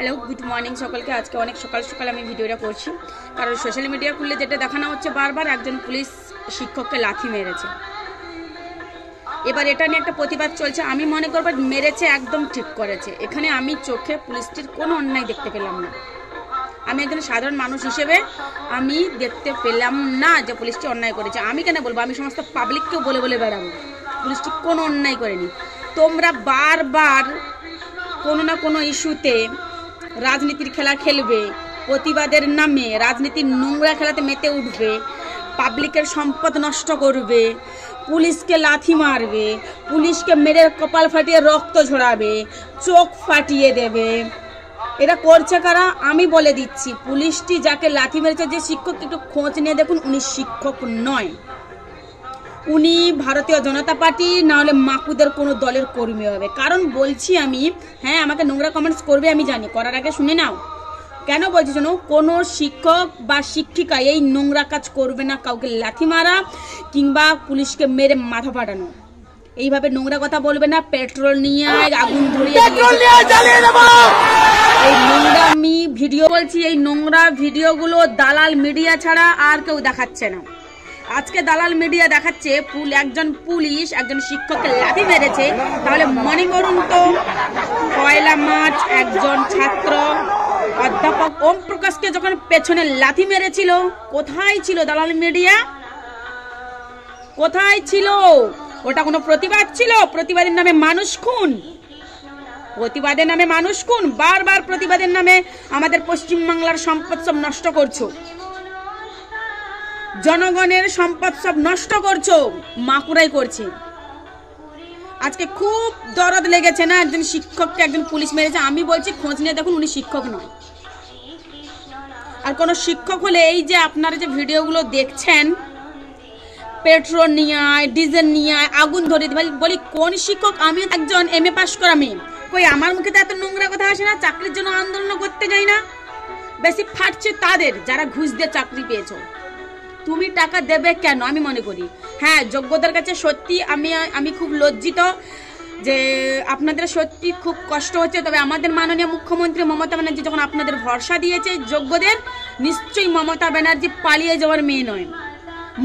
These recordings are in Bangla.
হ্যালো গুড মর্নিং সকলকে। আজকে অনেক সকাল সকাল আমি ভিডিওটা করছি, কারণ সোশ্যাল মিডিয়া খুললে যেটা দেখানো হচ্ছে বারবার একজন পুলিশ শিক্ষককে লাথি মেরেছে। এবার এটা নিয়ে একটা প্রতিবাদ চলছে। আমি মনে করব মেরেছে একদম ঠিক করেছে। এখানে আমি চোখে পুলিশটির কোনো অন্যায় দেখতে পেলাম না। আমি একজন সাধারণ মানুষ হিসেবে আমি দেখতে পেলাম না যে পুলিশটি অন্যায় করেছে। আমি কেন বলবো, আমি সমস্ত পাবলিককেও বলে বলে বেড়াবো পুলিশটি কোনো অন্যায় করেনি। তোমরা বারবার কোনো না কোনো ইস্যুতে রাজনীতির খেলা খেলবে, প্রতিবাদের নামে রাজনীতির নোংরা খেলাতে মেতে উঠবে, পাবলিকের সম্পদ নষ্ট করবে, পুলিশকে লাথি মারবে, পুলিশকে মেরে কপাল ফাটিয়ে রক্ত ঝরাবে, চোখ ফাটিয়ে দেবে। এটা করছে কারা আমি বলে দিচ্ছি। পুলিশটি যাকে লাথি মেরেছে, যে শিক্ষক, একটু খোঁজ নিয়ে দেখুন, উনি শিক্ষক নয়, উনি ভারতীয় জনতা পার্টি না হলে মাকুদের কোনো দলের কর্মী হবে। কারণ বলছি আমি, হ্যাঁ আমাকে নোংরা কমেন্টস করবে আমি জানি, করার আগে শুনে নাও কেন বলছি। শোনো, কোনো শিক্ষক বা শিক্ষিকা এই নোংরা কাজ করবে না, কাউকে লাথি মারা কিংবা পুলিশকে মেরে মাথা ফাটানো, এইভাবে নোংরা কথা বলবে না। পেট্রোল নিয়ে আগুন ধরিয়ে এই নোংরামি ভিডিও বলছি, এই নোংরা ভিডিওগুলো দালাল মিডিয়া ছাড়া আর কেউ দেখাচ্ছে না। আজকে দালাল মিডিয়া দেখাচ্ছে একজন পুলিশ একজন শিক্ষককে লাথি মেরেছে। তাহলে মনে করুন তো, 1 মার্চ একজন ছাত্র অধ্যাপক ওম প্রকাশকে যখন পেছনে লাথি মেরেছিল, কোথায় ছিল দালাল মিডিয়া? কোথায় ছিল? ওটা কোনো প্রতিবাদ ছিল? প্রতিবাদের নামে মানুষ খুন, প্রতিবাদের নামে মানুষ খুন। বারবার প্রতিবাদের নামে আমাদের পশ্চিমবাংলার সম্পদ সব নষ্ট করছো, জনগণের সম্পদ সব নষ্ট করছো, মাকুরাই করছে। আজকে খুব দরদ লেগেছে না, একজন শিক্ষককে একজন পুলিশ মেরেছে। আমি বলছি খোঁজ নিয়ে দেখুন, উনি শিক্ষক নয়। আর কোন শিক্ষক হলে এই যে আপনারা যে ভিডিওগুলো দেখছেন, পেট্রোল নিয়ে আয়, ডিজেল নিয়ে আয়, আগুন ধরে বলি, কোন শিক্ষক? আমি একজন MA পাস করা মেয়ে, কই আমার মুখে তো এত নোংরা কথা আসে না। চাকরির জন্য আন্দোলন করতে যাই না। বেশি ফাটছে তাদের যারা ঘুষ দিয়ে চাকরি পেয়েছো। তুমি টাকা দেবে কেন? আমি মনে করি হ্যাঁ, যোগ্যতার কাছে সত্যি আমি খুব লজ্জিত যে আপনাদের সত্যি খুব কষ্ট হচ্ছে। তবে আমাদের মাননীয় মুখ্যমন্ত্রী মমতা ব্যানার্জি যখন আপনাদের ভরসা দিয়েছে যোগ্যদের, নিশ্চয়ই মমতা ব্যানার্জি পালিয়ে যাওয়ার মেয়ে নয়।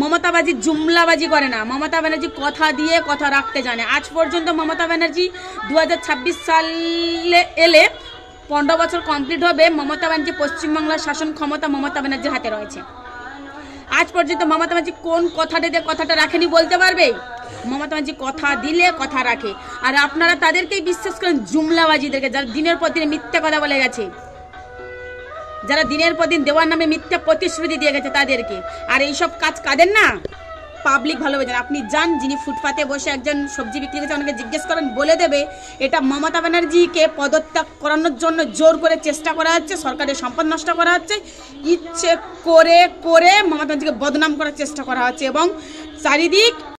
মমতাবাজি জুমলাবাজি করে না। মমতা ব্যানার্জি কথা দিয়ে কথা রাখতে জানে। আজ পর্যন্ত মমতা ব্যানার্জি 2026 সালে এলে 15 বছর কমপ্লিট হবে। মমতা ব্যানার্জি পশ্চিমবাংলার শাসন ক্ষমতা মমতা ব্যানার্জির হাতে রয়েছে। আজ পর্যন্ত মমতা ব্যানার্জি কোন কথাটা দিয়ে কথাটা রাখেনি বলতে পারবে? মমতা ব্যানার্জি কথা দিলে কথা রাখে। আর আপনারা তাদেরকেই বিশ্বাস করেন, জুমলাবাজিদেরকে, যারা দিনের পর দিন মিথ্যা কথা বলে গেছে, যারা দিনের পর দিন দেওয়ার নামে মিথ্যা প্রতিশ্রুতি দিয়ে গেছে তাদেরকে। আর এইসব কাজ কাদের না? পাবলিক ভালোবাসেন। আপনি যান, যিনি ফুটপাতে বসে একজন সবজি বিক্রি করছে, অনেকে জিজ্ঞেস করেন, বলে দেবে এটা মমতা ব্যানার্জিকে পদত্যাগ করানোর জন্য জোর করে চেষ্টা করা হচ্ছে, সরকারের সম্পদ নষ্ট করা হচ্ছে, ইচ্ছে করে করে মমতা ব্যানার্জিকে বদনাম করার চেষ্টা করা হচ্ছে এবং চারিদিক